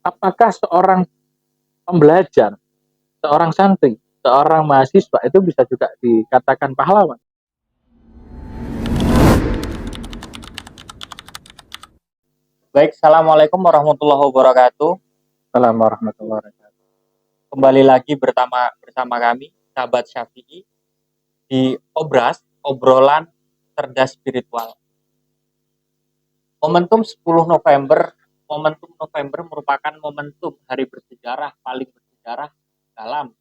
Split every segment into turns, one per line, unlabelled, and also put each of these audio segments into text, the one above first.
apakah seorang pembelajar, seorang santri, seorang mahasiswa itu bisa juga dikatakan pahlawan?
Baik, Assalamualaikum warahmatullahi wabarakatuh.
Assalamualaikum warahmatullahi wabarakatuh.
Kembali lagi bersama kami, sahabat Syafi'i, di obrolan cerdas spiritual. Momentum November merupakan momentum hari bersejarah paling bersejarah dalam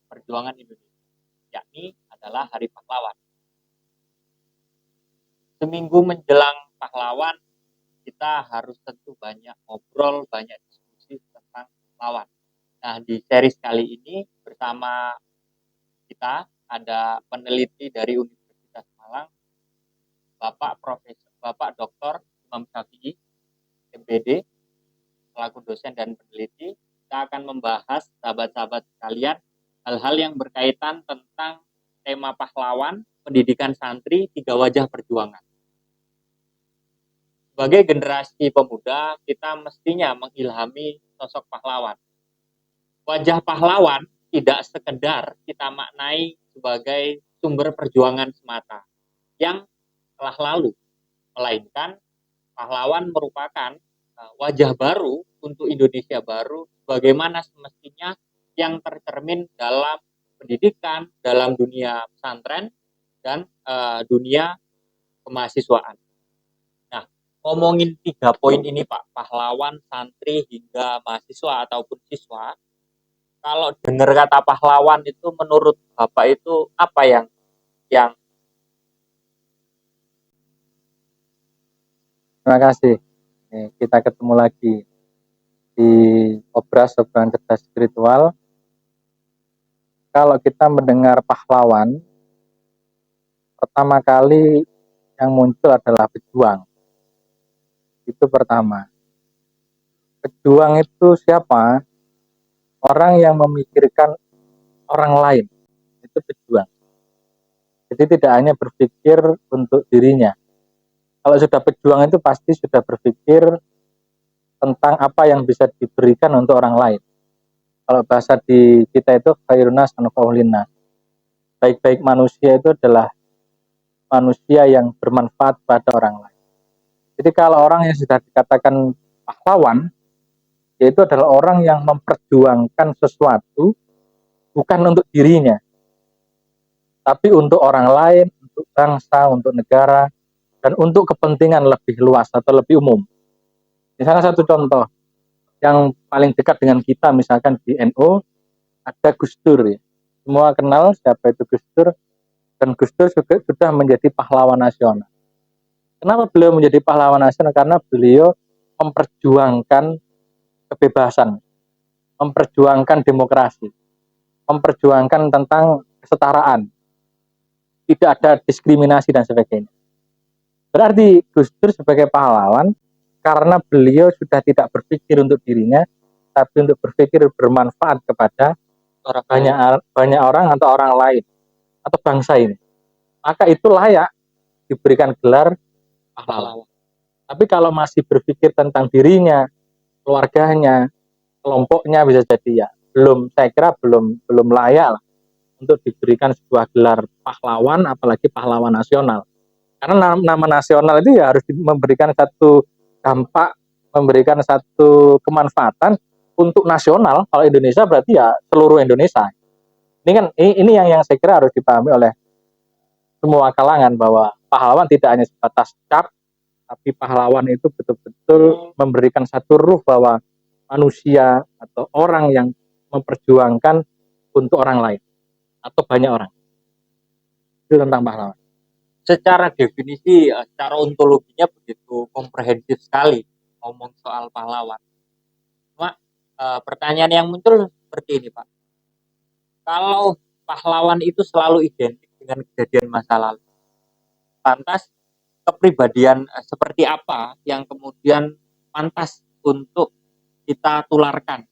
perjuangan Indonesia, yakni adalah Hari Pahlawan. Seminggu menjelang pahlawan, kita harus tentu banyak ngobrol, banyak diskusi tentang pahlawan. Nah, di series kali ini bersama kita ada peneliti dari Universitas Malang, Bapak Dr. Imam Syafi'i, MPD, selaku dosen dan peneliti. Kita akan membahas, sahabat-sahabat sekalian, hal-hal yang berkaitan tentang tema pahlawan, pendidikan santri, 3 wajah perjuangan. Sebagai generasi pemuda, kita mestinya mengilhami sosok pahlawan. Wajah pahlawan tidak sekedar kita maknai sebagai sumber perjuangan semata yang telah lalu, melainkan pahlawan merupakan wajah baru untuk Indonesia baru, bagaimana semestinya yang tercermin dalam pendidikan, dalam dunia pesantren, dan dunia kemahasiswaan. Nah, ngomongin 3 poin ini Pak, pahlawan, santri, hingga mahasiswa ataupun siswa, kalau dengar kata pahlawan itu menurut Bapak itu apa yang
Terima kasih. Kita ketemu lagi di obrolan cerdas spiritual. Kalau kita mendengar pahlawan, pertama kali yang muncul adalah pejuang. Itu pertama. Pejuang itu siapa? Orang yang memikirkan orang lain. Itu pejuang. Jadi tidak hanya berpikir untuk dirinya. Kalau sudah pejuang itu pasti sudah berpikir tentang apa yang bisa diberikan untuk orang lain. Kalau bahasa di kita itu khairunnas anfa'ulinnas. Baik-baik manusia itu adalah manusia yang bermanfaat pada orang lain. Jadi kalau orang yang sudah dikatakan pahlawan, yaitu adalah orang yang memperjuangkan sesuatu bukan untuk dirinya, tapi untuk orang lain, untuk bangsa, untuk negara, dan untuk kepentingan lebih luas atau lebih umum. Misalnya satu contoh yang paling dekat dengan kita, misalkan di NU ada Gus Dur. Ya. Semua kenal siapa itu Gus Dur, dan Gus Dur juga sudah menjadi pahlawan nasional. Kenapa beliau menjadi pahlawan nasional? Karena beliau memperjuangkan kebebasan, memperjuangkan demokrasi, memperjuangkan tentang kesetaraan, tidak ada diskriminasi dan sebagainya. Berarti Gus Dur sebagai pahlawan karena beliau sudah tidak berpikir untuk dirinya, tapi untuk berpikir bermanfaat kepada banyak orang atau orang lain atau bangsa ini. Maka itu layak diberikan gelar pahlawan. Tapi kalau masih berpikir tentang dirinya, keluarganya, kelompoknya, bisa jadi ya saya kira belum layak lah untuk diberikan sebuah gelar pahlawan, apalagi pahlawan nasional. Karena nama nasional itu ya harus memberikan satu dampak, memberikan satu kemanfaatan untuk nasional. Kalau Indonesia berarti ya seluruh Indonesia. Ini kan ini yang saya kira harus dipahami oleh semua kalangan, bahwa pahlawan tidak hanya sebatas cap, tapi pahlawan itu betul-betul memberikan satu ruh bahwa manusia atau orang yang memperjuangkan untuk orang lain atau banyak orang. Itu tentang pahlawan.
secara definisi, secara ontologinya begitu komprehensif sekali ngomong soal pahlawan. Cuma pertanyaan yang muncul seperti ini Pak, kalau pahlawan itu selalu identik dengan kejadian masa lalu, lantas kepribadian seperti apa yang kemudian pantas untuk kita tularkan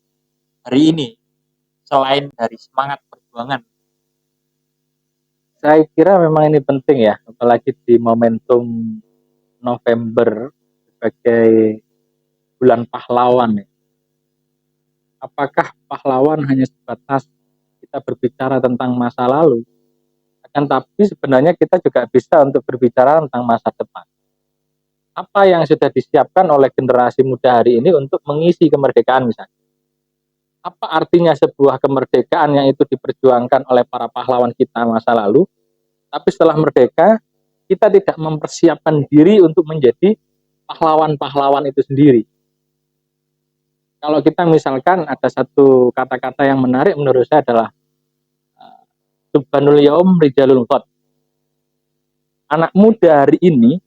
hari ini selain dari semangat perjuangan?
Saya kira memang ini penting ya, apalagi di momentum November sebagai bulan pahlawan ya. apakah pahlawan hanya sebatas kita berbicara tentang masa lalu, akan tapi sebenarnya kita juga bisa untuk berbicara tentang masa depan. Apa yang sudah disiapkan oleh generasi muda hari ini untuk mengisi kemerdekaan misalnya. Apa artinya sebuah kemerdekaan yang itu diperjuangkan oleh para pahlawan kita masa lalu, tapi setelah merdeka kita tidak mempersiapkan diri untuk menjadi pahlawan-pahlawan itu sendiri. Kalau kita misalkan ada satu kata-kata yang menarik menurut saya adalah Subhanul Yaum Rijalul Ghad. Anak muda hari ini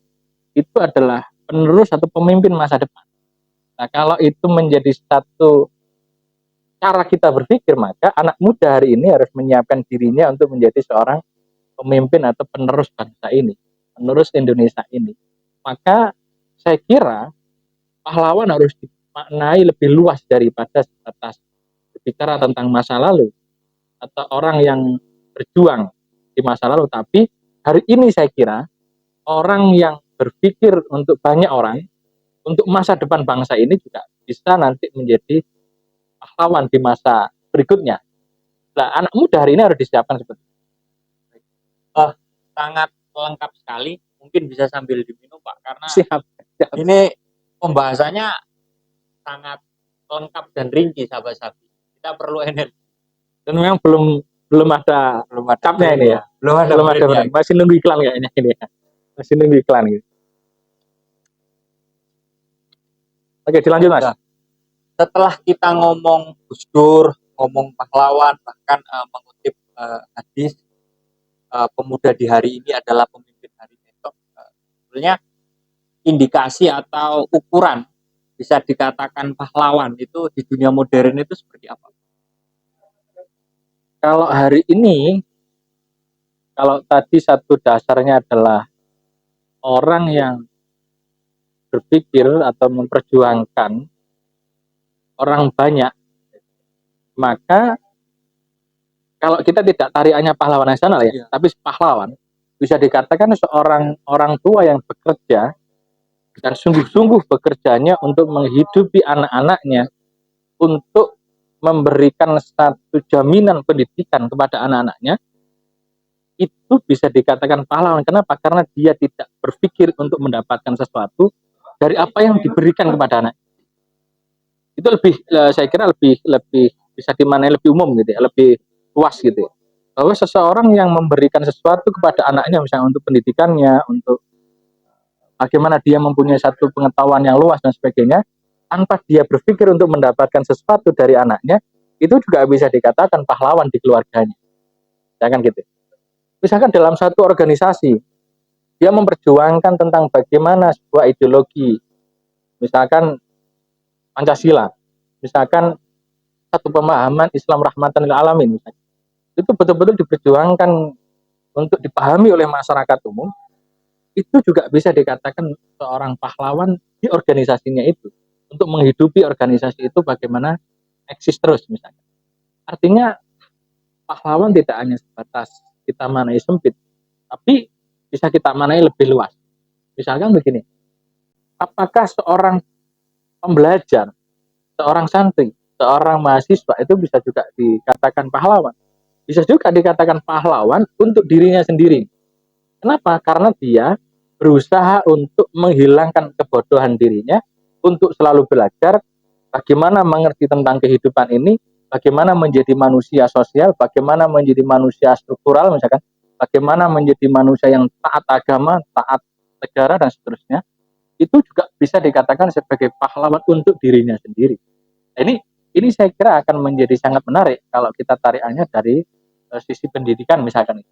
itu adalah penerus atau pemimpin masa depan. Nah, kalau itu menjadi satu cara kita berpikir, maka anak muda hari ini harus menyiapkan dirinya untuk menjadi seorang pemimpin atau penerus bangsa ini, penerus Indonesia ini. Maka saya kira pahlawan harus dimaknai lebih luas daripada sebatas berbicara tentang masa lalu atau orang yang berjuang di masa lalu. Tapi hari ini saya kira orang yang berpikir untuk banyak orang, untuk masa depan bangsa ini juga bisa nanti menjadi pahlawan di masa berikutnya. Nah, anak muda hari ini harus disiapkan seperti itu.
Sangat lengkap sekali. Mungkin bisa sambil diminum Pak, karena
Siap.
ini pembahasannya sangat lengkap dan rinci, sahabat-sahabat. Kita perlu energi.
Dan memang belum ada capnya ini ya.
Belum ada brandnya.
Masih nunggu iklan kayaknya ini ya. Masih nunggu iklan gitu. Oke, dilanjut Mas.
Nah, setelah kita ngomong Gus Dur, ngomong pahlawan, bahkan mengutip hadis, pemuda di hari ini adalah pemimpin hari esok. Sebenarnya indikasi atau ukuran bisa dikatakan pahlawan itu di dunia modern itu seperti apa?
Kalau hari ini, kalau tadi satu dasarnya adalah orang yang berpikir atau memperjuangkan orang banyak, maka kalau kita tidak tariannya pahlawan nasional ya, tapi pahlawan, bisa dikatakan seorang orang tua yang bekerja dan sungguh-sungguh bekerjanya untuk menghidupi anak-anaknya, untuk memberikan satu jaminan pendidikan kepada anak-anaknya, itu bisa dikatakan pahlawan. Kenapa? Karena dia tidak berpikir untuk mendapatkan sesuatu dari apa yang diberikan kepada anak. Itu lebih, saya kira lebih bisa dimaknai lebih umum gitu ya, lebih luas gitu ya. Bahwa seseorang yang memberikan sesuatu kepada anaknya, misalnya untuk pendidikannya, untuk bagaimana dia mempunyai satu pengetahuan yang luas dan sebagainya, tanpa dia berpikir untuk mendapatkan sesuatu dari anaknya, itu juga bisa dikatakan pahlawan di keluarganya. Jangan gitu. Misalkan dalam satu organisasi, dia memperjuangkan tentang bagaimana sebuah ideologi, misalkan Pancasila, misalkan satu pemahaman Islam rahmatan lil alamin, misalkan. Itu betul-betul diperjuangkan untuk dipahami oleh masyarakat umum, itu juga bisa dikatakan seorang pahlawan di organisasinya itu, untuk menghidupi organisasi itu bagaimana eksis terus misalnya. Artinya pahlawan tidak hanya sebatas kita manai sempit, tapi bisa kita manai lebih luas. Misalkan begini, apakah seorang pembelajar, seorang santri, seorang mahasiswa itu bisa juga dikatakan pahlawan? Bisa juga dikatakan pahlawan untuk dirinya sendiri. Kenapa? Karena dia berusaha untuk menghilangkan kebodohan dirinya, untuk selalu belajar bagaimana mengerti tentang kehidupan ini, bagaimana menjadi manusia sosial, bagaimana menjadi manusia struktural misalkan, bagaimana menjadi manusia yang taat agama, taat negara dan seterusnya. Itu juga bisa dikatakan sebagai pahlawan untuk dirinya sendiri. Ini saya kira akan menjadi sangat menarik kalau kita tarikannya dari sisi pendidikan misalkan.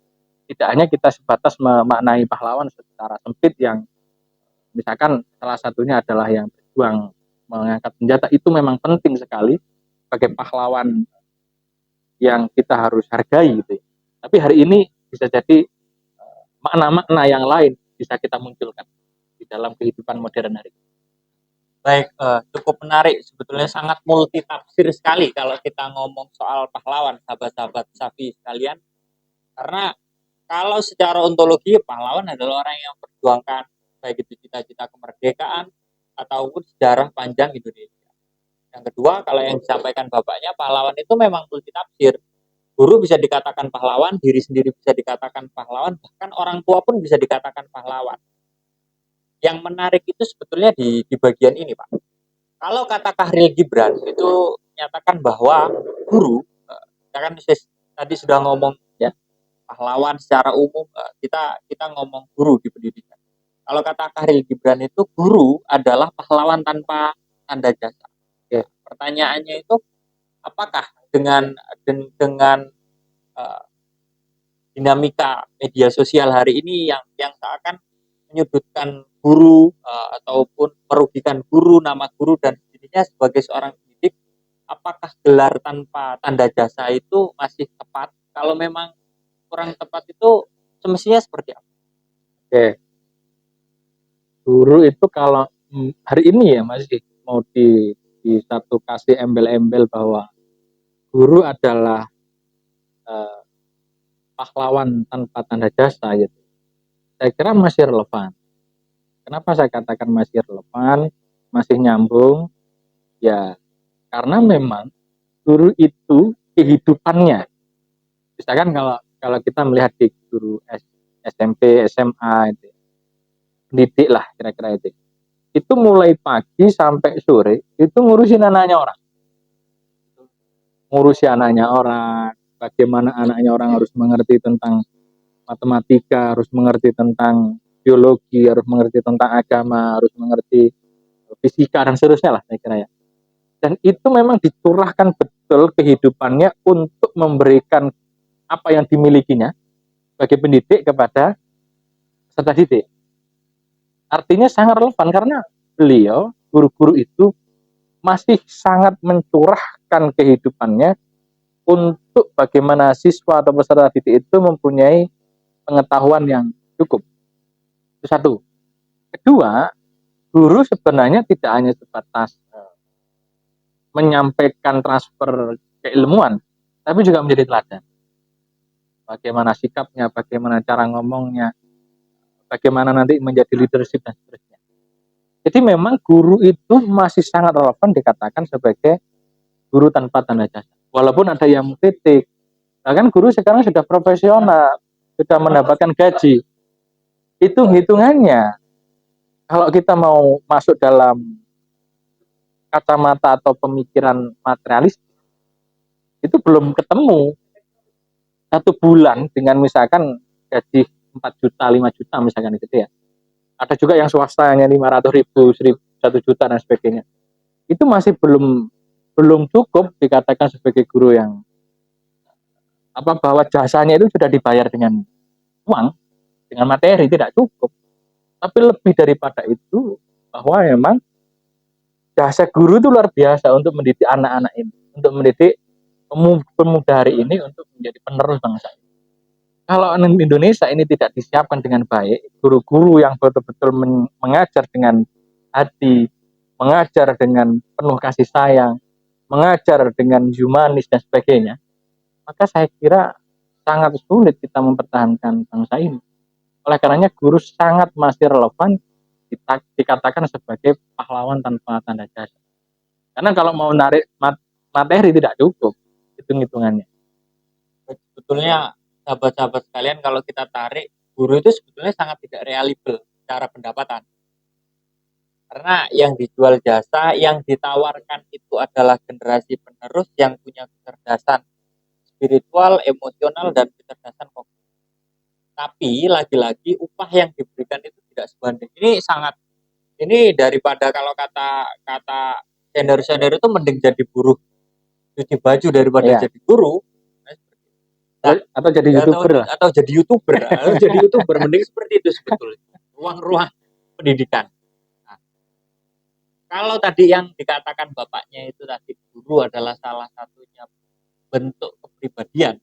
Tidak hanya kita sebatas memaknai pahlawan secara sempit yang misalkan salah satunya adalah yang berjuang mengangkat senjata, itu memang penting sekali sebagai pahlawan yang kita harus hargai gitu ya. Tapi hari ini bisa jadi makna-makna yang lain bisa kita munculkan di dalam kehidupan modern hari ini.
Baik, cukup menarik. Sebetulnya sangat multi tafsir sekali kalau kita ngomong soal pahlawan, sahabat-sahabat Safi sekalian. Karena kalau secara ontologi, pahlawan adalah orang yang memperjuangkan baik itu cita-cita kemerdekaan ataupun sejarah panjang Indonesia. Yang kedua, kalau yang disampaikan bapaknya, pahlawan itu memang multitafsir. Guru bisa dikatakan pahlawan, diri sendiri bisa dikatakan pahlawan, bahkan orang tua pun bisa dikatakan pahlawan. Yang menarik itu sebetulnya di bagian ini, Pak. Kalau kata Khalil Gibran itu menyatakan bahwa guru, kita kan tadi sudah ngomong ya, pahlawan secara umum, kita ngomong guru di pendidikan. Kalau kata Khalil Gibran itu guru adalah pahlawan tanpa tanda jasa.
Oke.
Pertanyaannya itu apakah dengan uh, dinamika media sosial hari ini yang seakan menyudutkan guru ataupun merugikan guru, nama guru dan dirinya sebagai seorang pendidik, apakah gelar tanpa tanda jasa itu masih tepat? Kalau memang kurang tepat itu semestinya seperti apa?
Oke. Guru itu kalau hari ini ya masih mau di satu kasih embel-embel bahwa guru adalah eh, pahlawan tanpa tanda jasa gitu. Saya kira masih relevan. Kenapa saya katakan masih relevan, masih nyambung? Ya, karena memang guru itu kehidupannya. Misalkan kalau kalau kita melihat di guru SMP, SMA itu, pendidik lah kira-kira itu. Itu mulai pagi sampai sore itu ngurusin anaknya orang. Ngurusi anaknya orang, bagaimana anaknya orang harus mengerti tentang matematika, harus mengerti tentang biologi, harus mengerti tentang agama, harus mengerti fisika dan seterusnya lah saya kira ya. Dan itu memang dicurahkan betul kehidupannya untuk memberikan apa yang dimilikinya sebagai pendidik kepada peserta didik. Artinya sangat relevan karena beliau, guru-guru itu masih sangat mencurahkan kehidupannya untuk bagaimana siswa atau peserta didik itu mempunyai pengetahuan yang cukup. Itu satu. Kedua, guru sebenarnya tidak hanya sebatas menyampaikan transfer keilmuan, tapi juga menjadi teladan. Bagaimana sikapnya, bagaimana cara ngomongnya, bagaimana nanti menjadi leadership dan seterusnya. Jadi memang guru itu masih sangat relevan dikatakan sebagai guru tanpa tanda jasa. Walaupun ada yang mengkritik, bahkan guru sekarang sudah profesional, sudah mendapatkan gaji. Itu hitungannya. Kalau kita mau masuk dalam kacamata atau pemikiran materialis, itu belum ketemu. Satu bulan dengan misalkan gaji 4 juta, 5 juta misalkan gitu ya. Ada juga yang swastanya 500.000, 1 juta dan sebagainya. Itu masih belum cukup dikatakan sebagai guru yang bahwa jasanya itu sudah dibayar dengan uang, dengan materi, tidak cukup. Tapi lebih daripada itu, bahwa memang jasa guru itu luar biasa untuk mendidik anak-anak ini, untuk mendidik pemuda hari ini untuk menjadi penerus bangsa ini. Kalau di Indonesia ini tidak disiapkan dengan baik, guru-guru yang betul-betul mengajar dengan hati, mengajar dengan penuh kasih sayang, mengajar dengan humanis dan sebagainya, maka saya kira sangat sulit kita mempertahankan bangsa ini. Oleh karenanya guru sangat masih relevan dikatakan sebagai pahlawan tanpa tanda jasa. Karena kalau mau narik materi tidak cukup hitung-hitungannya.
Sebetulnya sahabat-sahabat sekalian, kalau kita tarik, guru itu sebetulnya sangat tidak reliable secara pendapatan. Karena yang dijual jasa, yang ditawarkan itu adalah generasi penerus yang punya kecerdasan spiritual, emosional, dan kecerdasan kognitif. Tapi lagi-lagi upah yang diberikan itu tidak sebanding. Ini daripada kalau kata senior-senior itu mending jadi buruh cuci baju daripada jadi guru.
Nah, atau jadi YouTuber lah.
Atau jadi YouTuber mending seperti itu sebetulnya. Ruang-ruang pendidikan. Nah, kalau tadi yang dikatakan bapaknya itu tadi, guru adalah salah satunya bentuk kepribadian.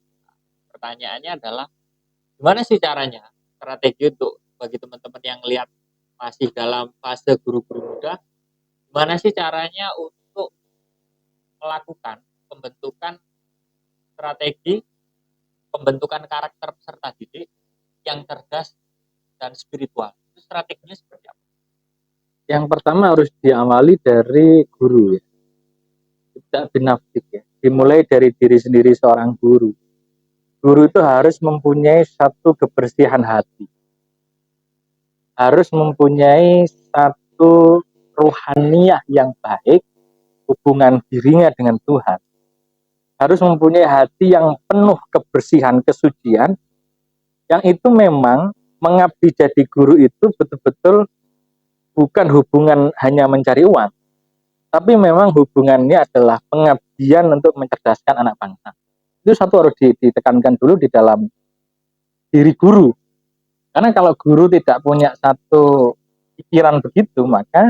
Pertanyaannya adalah gimana sih caranya, strategi untuk bagi teman-teman yang lihat masih dalam fase guru-guru muda, gimana sih caranya untuk melakukan pembentukan strategi, pembentukan karakter peserta didik yang cerdas dan spiritual. Itu strateginya seperti apa?
Yang pertama harus diawali dari guru ya. binafsik ya. Dimulai dari diri sendiri seorang guru. Guru itu harus mempunyai satu kebersihan hati. Harus mempunyai satu ruhaniyah yang baik, hubungan dirinya dengan Tuhan. Harus mempunyai hati yang penuh kebersihan, kesucian, yang itu memang mengabdi jadi guru itu betul-betul bukan hubungan hanya mencari uang, tapi memang hubungannya adalah pengabdian untuk mencerdaskan anak bangsa. Itu satu harus ditekankan dulu di dalam diri guru. Karena kalau guru tidak punya satu pikiran begitu, maka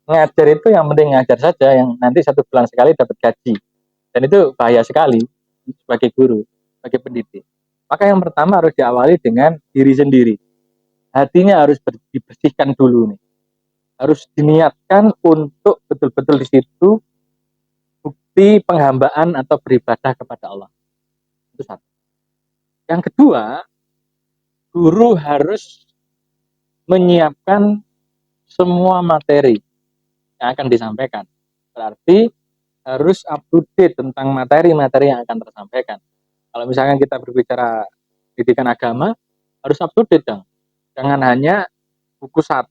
ngajar itu yang penting ngajar saja, yang nanti 1 bulan sekali dapat gaji. Dan itu bahaya sekali sebagai guru, sebagai pendidik. Maka yang pertama harus diawali dengan diri sendiri. Hatinya harus dibersihkan dulu nih. Harus diniatkan untuk betul-betul di situ bukti penghambaan atau beribadah kepada Allah. Itu satu. Yang kedua, guru harus menyiapkan semua materi yang akan disampaikan. Berarti harus up to date tentang materi-materi yang akan tersampaikan. Kalau misalkan kita berbicara pendidikan agama, harus up to date dong. Jangan hanya buku 1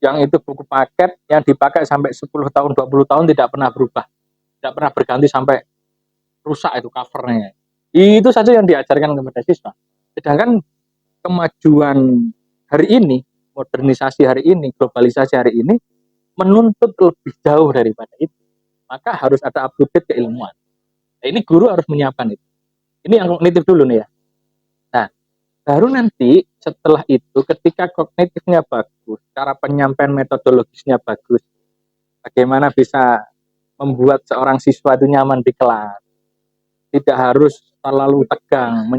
yang itu buku paket yang dipakai sampai 10 tahun, 20 tahun tidak pernah berubah. Tidak pernah berganti sampai rusak itu covernya. Itu saja yang diajarkan kepada siswa. Sedangkan kemajuan hari ini, modernisasi hari ini, globalisasi hari ini menuntut lebih jauh daripada itu. Maka harus ada up to date keilmuan. Nah, ini guru harus menyiapkan itu. Ini yang kognitif dulu nih ya. Nah, baru nanti setelah itu ketika kognitifnya bagus, cara penyampaian metodologisnya bagus, bagaimana bisa membuat seorang siswa itu nyaman di kelas, tidak harus terlalu tegang,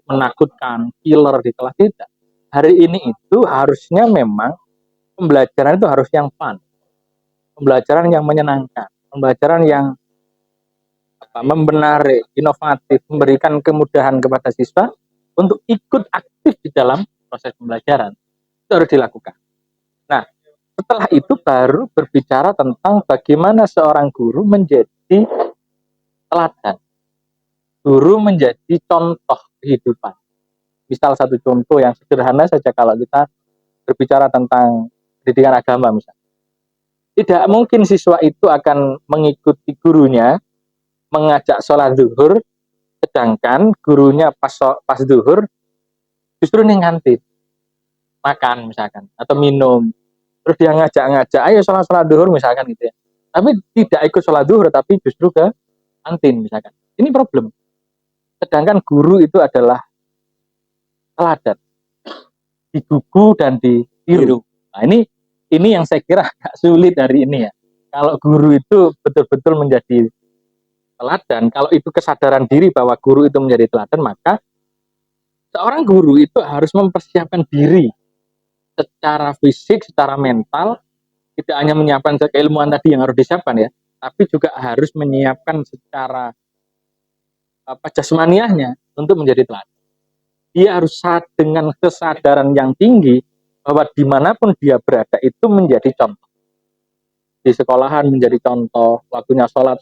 menakutkan, killer di kelas, tidak. Hari ini itu harusnya memang pembelajaran itu harus yang fun, pembelajaran yang menyenangkan, pembelajaran yang menarik, inovatif, memberikan kemudahan kepada siswa untuk ikut aktif di dalam proses pembelajaran. Itu harus dilakukan. Nah, setelah itu baru berbicara tentang bagaimana seorang guru menjadi teladan. Guru menjadi contoh kehidupan. Misal satu contoh yang sederhana saja kalau kita berbicara tentang pendidikan agama misalnya. Tidak mungkin siswa itu akan mengikuti gurunya mengajak sholat zuhur, sedangkan gurunya pas zuhur justru nih ngantin makan misalkan atau minum, terus dia ngajak-ngajak ayo sholat zuhur misalkan gitu ya, tapi tidak ikut sholat zuhur tapi justru ke kantin misalkan. Ini problem. Sedangkan guru itu adalah teladan, digugu dan ditiru. Nah, ini yang saya kira agak sulit hari ini ya. Kalau guru itu betul-betul menjadi teladan, kalau itu kesadaran diri bahwa guru itu menjadi teladan, maka seorang guru itu harus mempersiapkan diri secara fisik, secara mental, tidak hanya menyiapkan keilmuan tadi yang harus disiapkan ya, tapi juga harus menyiapkan secara jasmaniahnya untuk menjadi teladan. Dia harus dengan kesadaran yang tinggi bahwa dimanapun dia berada itu menjadi contoh. Di sekolahan menjadi contoh, waktunya sholat,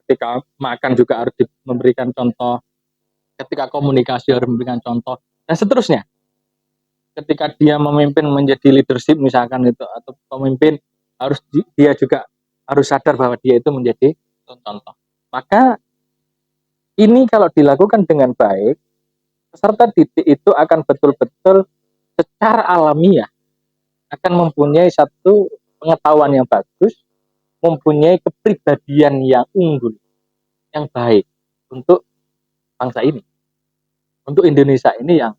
ketika makan juga harus memberikan contoh, ketika komunikasi harus memberikan contoh, dan seterusnya. Ketika dia memimpin menjadi leadership misalkan itu, atau pemimpin, dia juga harus sadar bahwa dia itu menjadi contoh. Maka ini kalau dilakukan dengan baik, peserta didik itu akan betul-betul secara alamiah akan mempunyai satu pengetahuan yang bagus, mempunyai kepribadian yang unggul, yang baik untuk bangsa ini, untuk Indonesia ini yang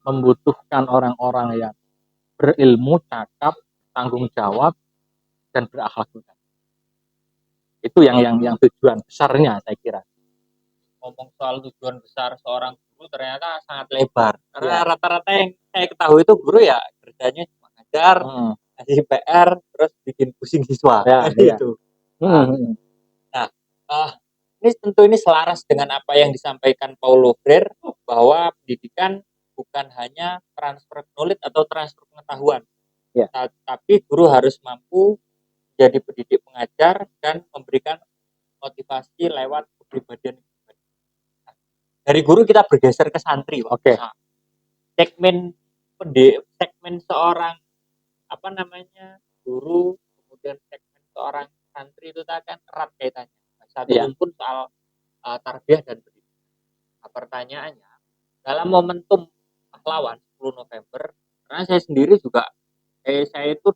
membutuhkan orang-orang yang berilmu, cakap, tanggung jawab, dan berakhlak juga. Itu yang tujuan besarnya saya kira.
Ngomong soal tujuan besar seorang guru ternyata sangat lebar. Karena rata-rata yang saya ketahui itu guru ya kerjanya cuma ngajar, ngasih PR, terus bikin pusing siswa.
Ya,
gitu. Nah, ini selaras dengan apa yang disampaikan Paulo Freire bahwa pendidikan bukan hanya transfer knowledge atau transfer pengetahuan, tapi guru harus mampu jadi pendidik pengajar dan memberikan motivasi lewat kepribadian. Dari guru kita bergeser ke santri, Pak.
Oke.
Nah, segmen seorang guru, kemudian segmen seorang santri itu akan erat kaitannya. Satu pun soal tarbiyah dan pendidikan. Nah, pertanyaannya, dalam momentum pahlawan 10 November, karena saya sendiri juga saya itu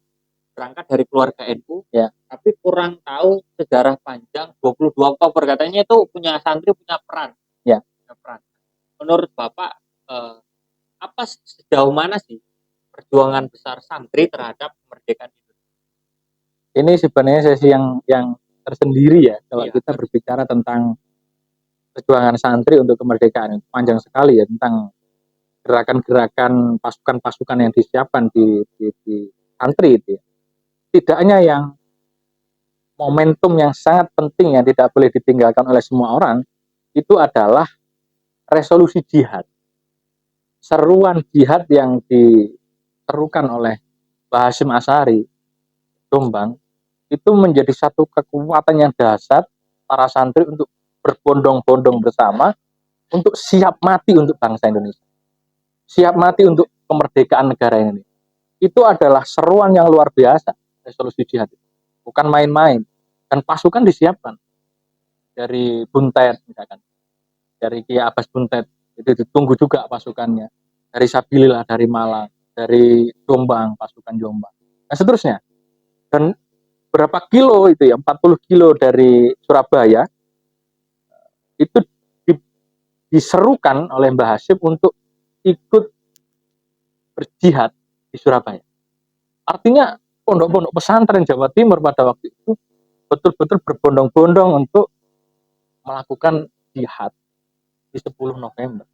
berangkat dari keluarga NU, tapi kurang tahu sejarah panjang 22 Oktober. Katanya itu punya santri punya peran. Punya peran. Menurut Bapak, apa sejauh mana sih perjuangan besar santri terhadap kemerdekaan itu?
Ini sebenarnya sesi yang tersendiri ya kalau kita berbicara tentang perjuangan santri untuk kemerdekaan. Panjang sekali ya tentang gerakan-gerakan pasukan-pasukan yang disiapkan di santri itu. Tidak hanya yang momentum yang sangat penting yang tidak boleh ditinggalkan oleh semua orang, itu adalah resolusi jihad. Seruan jihad yang diterukan oleh Mbah Hasyim Asy'ari Jombang itu menjadi satu kekuatan yang dahsyat para santri untuk berbondong-bondong bersama untuk siap mati untuk bangsa Indonesia. Siap mati untuk kemerdekaan negara ini. Itu adalah seruan yang luar biasa resolusi jihad. Bukan main-main. Dan pasukan disiapkan dari Buntet misalkan. Dari Kiai Abbas Buntet itu ditunggu juga pasukannya. Dari Sabilillah dari Malang, dari Jombang, pasukan Jombang. Nah seterusnya. Dan berapa kilo itu ya, 40 kilo dari Surabaya itu diserukan oleh Mbah Hasyim untuk ikut berjihad di Surabaya. Artinya pondok-pondok pesantren Jawa Timur pada waktu itu betul-betul berbondong-bondong untuk melakukan jihad di 10 November.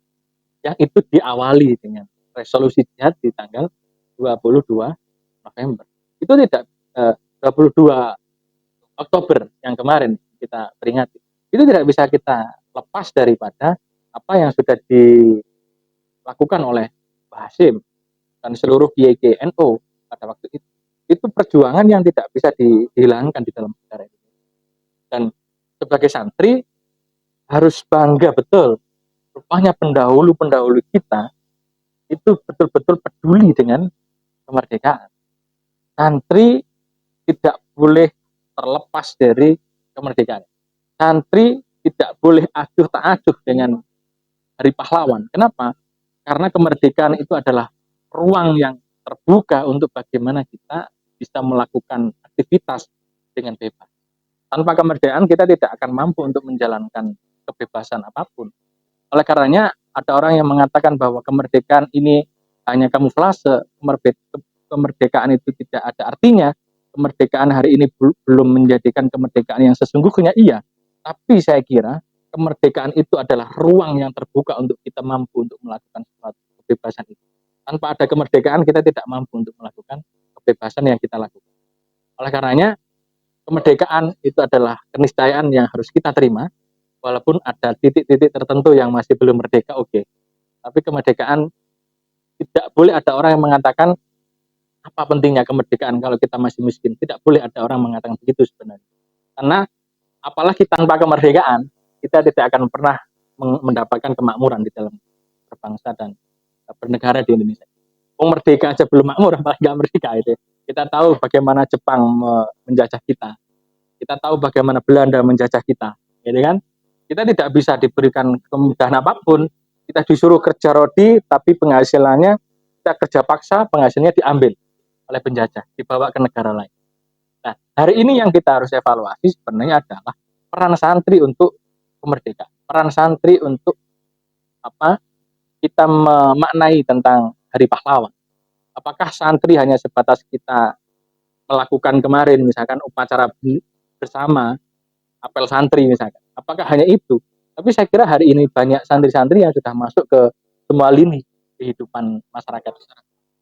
Yang itu diawali dengan resolusi jihad di tanggal 22 November. Itu tidak 22 Oktober yang kemarin kita peringati. Itu tidak bisa kita lepas daripada apa yang sudah dilakukan oleh Mbah Hasyim dan seluruh kiai-kiai NU pada waktu itu. Itu perjuangan yang tidak bisa dihilangkan di dalam negara ini. Dan sebagai santri harus bangga betul. Rupanya pendahulu-pendahulu kita itu betul-betul peduli dengan kemerdekaan. Santri tidak boleh terlepas dari kemerdekaan. Santri tidak boleh acuh tak acuh dengan Hari Pahlawan. Kenapa? Karena kemerdekaan itu adalah ruang yang terbuka untuk bagaimana kita bisa melakukan aktivitas dengan bebas. Tanpa kemerdekaan kita tidak akan mampu untuk menjalankan kebebasan apapun. Oleh karenanya ada orang yang mengatakan bahwa kemerdekaan ini hanya kamuflase, kemerdekaan itu tidak ada artinya, kemerdekaan hari ini belum menjadikan kemerdekaan yang sesungguhnya, iya. Tapi saya kira kemerdekaan itu adalah ruang yang terbuka untuk kita mampu untuk melakukan suatu kebebasan itu. Tanpa ada kemerdekaan kita tidak mampu untuk melakukan kebebasan yang kita lakukan. Oleh karenanya kemerdekaan itu adalah keniscayaan yang harus kita terima, walaupun ada titik-titik tertentu yang masih belum merdeka, oke. Tapi kemerdekaan tidak boleh ada orang yang mengatakan apa pentingnya kemerdekaan kalau kita masih miskin. Tidak boleh ada orang mengatakan begitu sebenarnya. Karena apalagi tanpa kemerdekaan, kita tidak akan pernah mendapatkan kemakmuran di dalam berbangsa dan bernegara di Indonesia. Merdeka aja belum makmur, apalagi nggak merdeka itu. Kita tahu bagaimana Jepang menjajah kita. Kita tahu bagaimana Belanda menjajah kita, gitu kan? Kita tidak bisa diberikan kemudahan apapun. Kita disuruh kerja rodi, tapi penghasilannya kita kerja paksa, penghasilnya diambil oleh penjajah, dibawa ke negara lain. Nah, hari ini yang kita harus evaluasi sebenarnya adalah peran santri untuk kemerdekaan, peran santri untuk kita memaknai tentang Hari Pahlawan. Apakah santri hanya sebatas kita melakukan kemarin misalkan upacara bersama, apel santri misalkan. Apakah hanya itu? Tapi saya kira hari ini banyak santri-santri yang sudah masuk ke semua lini kehidupan masyarakat.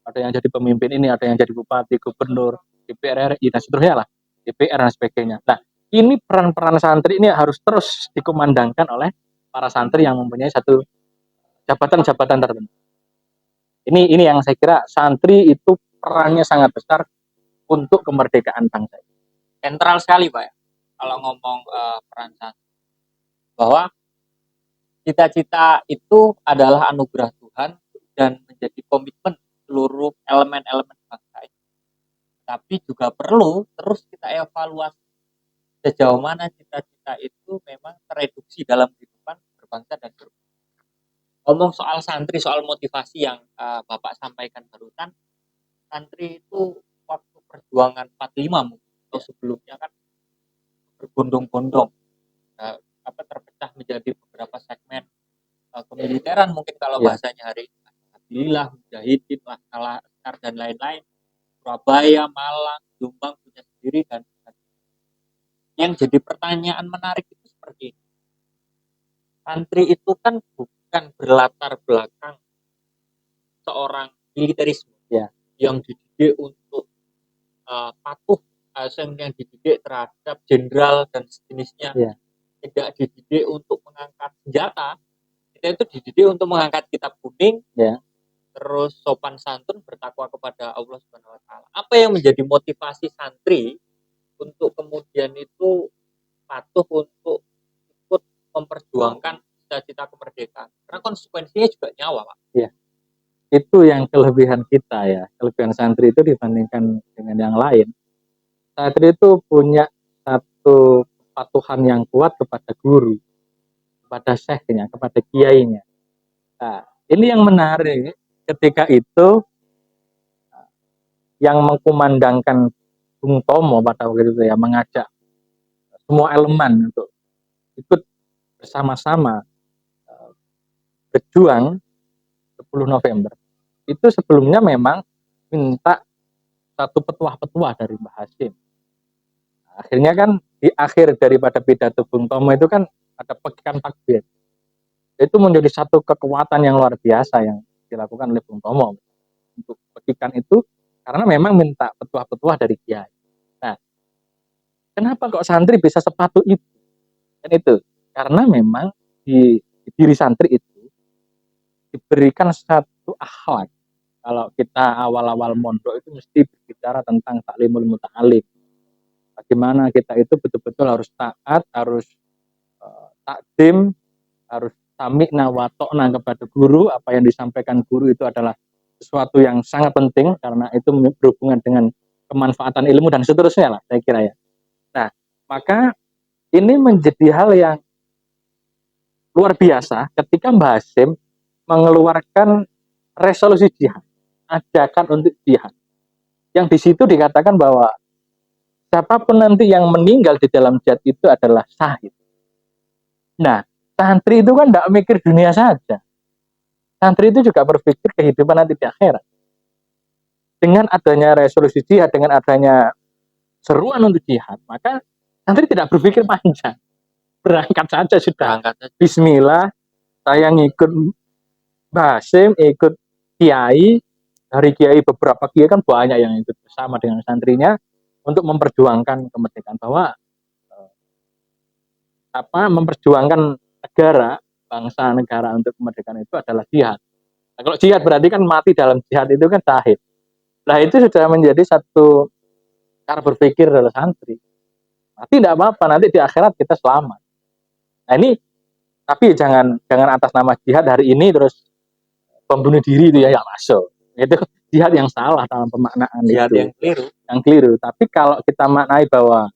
Ada yang jadi pemimpin ini, ada yang jadi bupati, gubernur, DPR RI, dan seterusnya lah, DPR dan sebagainya. Nah, ini peran-peran santri ini harus terus dikumandangkan oleh para santri yang mempunyai satu jabatan-jabatan tertentu. Ini yang saya kira santri itu perannya sangat besar untuk kemerdekaan bangsa.
Sentral sekali, Pak. kalau ngomong peran santri, bahwa cita-cita itu adalah anugerah Tuhan dan menjadi komitmen seluruh elemen-elemen bangsa ini. Tapi juga perlu terus kita evaluasi sejauh mana cita-cita itu memang tereduksi dalam kehidupan berbangsa dan berbangsa. Ngomong soal santri, soal motivasi yang Bapak sampaikan barusan, santri itu waktu perjuangan 45 mungkin, atau sebelumnya kan berbondong-bondong, terpecah menjadi beberapa segmen kemiliteran mungkin kalau bahasanya hari ini. Alhamdulillah, Mujahidin, Laskar dan lain-lain, Surabaya, Malang, Jombang punya sendiri dan yang jadi pertanyaan menarik itu seperti ini. Santri itu kan bukan berlatar belakang seorang militerisme yang dididik untuk patuh, yang dididik terhadap jenderal dan sejenisnya, tidak dididik untuk mengangkat senjata. Kita itu dididik untuk mengangkat kitab kuning, terus sopan santun, bertakwa kepada Allah Subhanahu Wa Taala. Apa yang menjadi motivasi santri untuk kemudian itu patuh untuk ikut memperjuangkan cita-cita kemerdekaan? Karena konsekuensinya juga nyawa, Pak.
Itu yang kelebihan kita ya, kelebihan santri itu dibandingkan dengan yang lain. Santri itu punya satu kepatuhan yang kuat kepada guru, kepada syekhnya, kepada kiainya. Nah, ini yang menarik ketika itu yang mengkumandangkan Bung Tomo pada waktu itu ya, mengajak semua elemen untuk ikut bersama-sama berjuang 10 November. Itu sebelumnya memang minta satu petuah-petuah dari Mbah Hasyim. Akhirnya kan di akhir daripada pidato Bung Tomo itu kan ada pekikan takbir. Itu menjadi satu kekuatan yang luar biasa yang dilakukan oleh Bung Tomo untuk pekikan itu, karena memang minta petuah-petuah dari kiai. Nah, kenapa kok santri bisa sepatu itu? Dan itu karena memang di diri santri itu diberikan satu akhlak. Kalau kita awal-awal mondok itu mesti berbicara tentang taklimul muta'alim. Bagaimana kita itu betul-betul harus taat, harus takdim, harus sami'na wa ta'na kepada guru. Apa yang disampaikan guru itu adalah sesuatu yang sangat penting karena itu berhubungan dengan kemanfaatan ilmu dan seterusnya lah, saya kira ya. Nah, maka ini menjadi hal yang luar biasa ketika Mbah Hasyim mengeluarkan resolusi jihad, ajakan untuk jihad. Yang di situ dikatakan bahwa siapapun nanti yang meninggal di dalam jihad itu adalah syahid. Nah, santri itu kan tidak mikir dunia saja. Santri itu juga berpikir kehidupan nanti di akhirat. Dengan adanya resolusi jihad, dengan adanya seruan untuk jihad, maka santri tidak berpikir panjang. Berangkat saja sudah. Bismillah, saya ngikut Mbah Hasyim, ikut kiai. Dari kiai, beberapa kiai kan banyak yang ikut bersama dengan santrinya untuk memperjuangkan kemerdekaan, bahwa memperjuangkan negara, bangsa negara untuk kemerdekaan itu adalah jihad. Nah, kalau jihad berarti kan mati dalam jihad itu kan syahid. Nah, itu sudah menjadi satu cara berpikir dari santri. Mati tidak apa-apa, nanti di akhirat kita selamat. Nah, ini tapi jangan atas nama jihad hari ini terus membunuh diri itu ya masuk. Itu jihad yang salah dalam pemaknaan
jihad
itu.
Yang keliru.
Tapi kalau kita maknai bahwa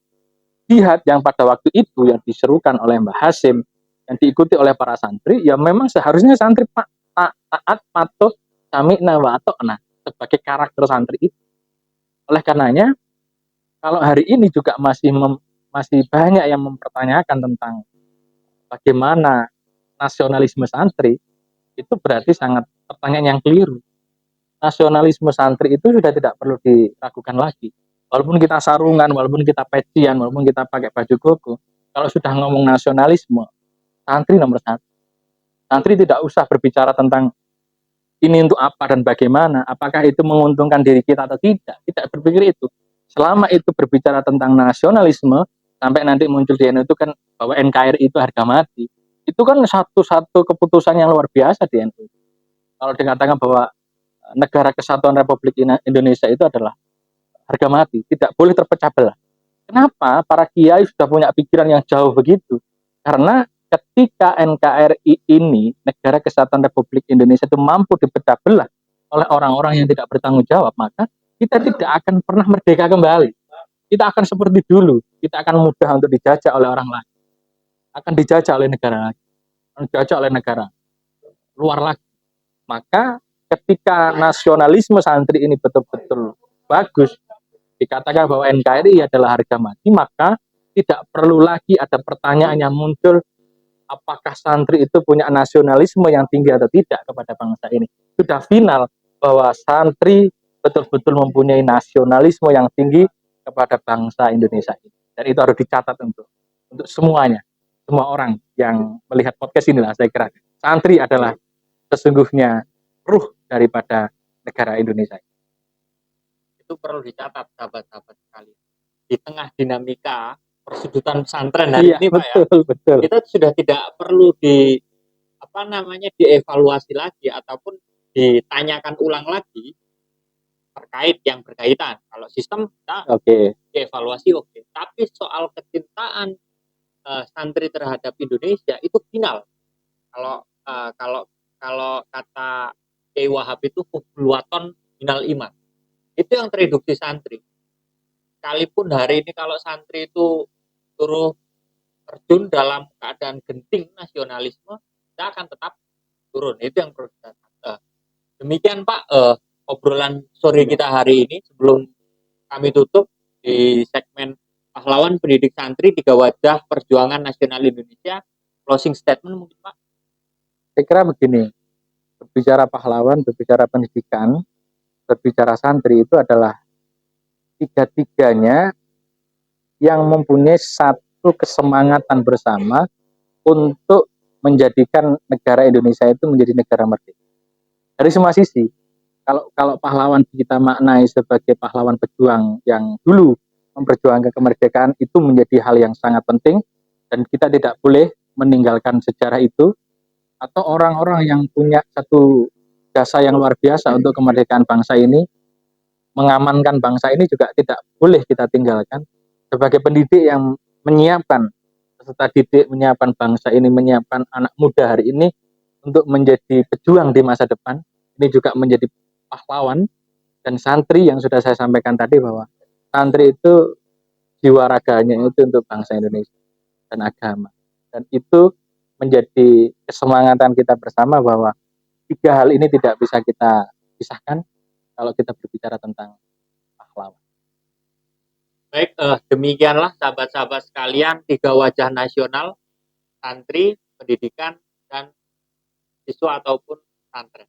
jihad yang pada waktu itu yang diserukan oleh Mbah Hasyim, yang diikuti oleh para santri, ya memang seharusnya santri taat, patuh, sami'na wa ta'na sebagai karakter santri itu. Oleh karenanya, kalau hari ini juga masih banyak yang mempertanyakan tentang bagaimana nasionalisme santri, itu berarti sangat pertanyaan yang keliru. Nasionalisme santri itu sudah tidak perlu diragukan lagi. Walaupun kita sarungan, walaupun kita pecian, walaupun kita pakai baju koko, kalau sudah ngomong nasionalisme, santri nomor satu. Santri tidak usah berbicara tentang ini untuk apa dan bagaimana, apakah itu menguntungkan diri kita atau tidak. Tidak berpikir itu. Selama itu berbicara tentang nasionalisme, sampai nanti muncul di NU itu kan bahwa NKRI itu harga mati. Itu kan satu keputusan yang luar biasa di NU. Kalau dikatakan bahwa negara kesatuan Republik Indonesia itu adalah harga mati, tidak boleh terpecah belah. Kenapa para kiai sudah punya pikiran yang jauh begitu? Karena ketika NKRI ini, Negara Kesatuan Republik Indonesia itu mampu dipecah belah oleh orang-orang yang tidak bertanggung jawab, maka kita tidak akan pernah merdeka kembali. Kita akan seperti dulu, kita akan mudah untuk dijajah oleh orang lain, akan dijajah oleh negara lain, dijajah oleh negara luar lagi. Maka ketika nasionalisme santri ini betul-betul bagus, dikatakan bahwa NKRI adalah harga mati, maka tidak perlu lagi ada pertanyaan yang muncul, apakah santri itu punya nasionalisme yang tinggi atau tidak kepada bangsa ini. Sudah final bahwa santri betul-betul mempunyai nasionalisme yang tinggi kepada bangsa Indonesia ini. Dan itu harus dicatat untuk semuanya, semua orang yang melihat podcast inilah, saya kira santri adalah sesungguhnya ruh daripada negara Indonesia.
Itu perlu dicatat sahabat-sahabat sekalian. Di tengah dinamika persudutan pesantren hari ini Pak ya,
betul.
kita sudah tidak perlu dievaluasi lagi ataupun ditanyakan ulang lagi terkait yang berkaitan. Kalau sistem kita dievaluasi tapi soal kecintaan santri terhadap Indonesia itu final. Kalau kata Kiai Wahab itu hubbul waton minal iman. Itu yang tereduksi santri. Sekalipun hari ini kalau santri itu suruh terjun dalam keadaan genting nasionalisme, kita akan tetap turun. Itu yang perlu kita demikian Pak obrolan sore kita hari ini. Sebelum kami tutup di segmen pahlawan pendidik santri 3 wajah perjuangan nasional Indonesia, closing statement mungkin Pak.
Saya kira begini, berbicara pahlawan, berbicara pendidikan, berbicara santri itu adalah tiga-tiganya yang mempunyai satu kesemangatan bersama untuk menjadikan negara Indonesia itu menjadi negara merdeka. Dari semua sisi, kalau pahlawan kita maknai sebagai pahlawan pejuang yang dulu memperjuangkan kemerdekaan, itu menjadi hal yang sangat penting dan kita tidak boleh meninggalkan sejarah itu. Atau orang-orang yang punya satu jasa yang luar biasa untuk kemerdekaan bangsa ini, mengamankan bangsa ini juga tidak boleh kita tinggalkan. Sebagai pendidik yang menyiapkan peserta didik, menyiapkan bangsa ini, menyiapkan anak muda hari ini untuk menjadi pejuang di masa depan, ini juga menjadi pahlawan. Dan santri yang sudah saya sampaikan tadi, bahwa santri itu jiwa raganya itu untuk bangsa Indonesia dan agama. Dan itu menjadi kesemangatan kita bersama bahwa tiga hal ini tidak bisa kita pisahkan kalau kita berbicara tentang pahlawan.
Baik, demikianlah sahabat-sahabat sekalian 3 wajah nasional, santri, pendidikan, dan siswa ataupun santren.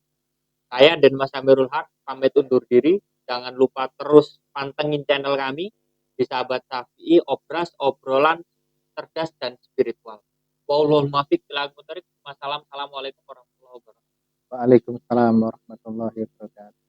Saya dan Mas Amirul Haq pamit undur diri. Jangan lupa terus pantengin channel kami di Sahabat Syafi'i, obrolan cerdas dan spiritual. Wallahul muwaffiq ila aqwamit thoriq. Assalamualaikum warahmatullahi wabarakatuh.
Waalaikumsalam warahmatullahi wabarakatuh.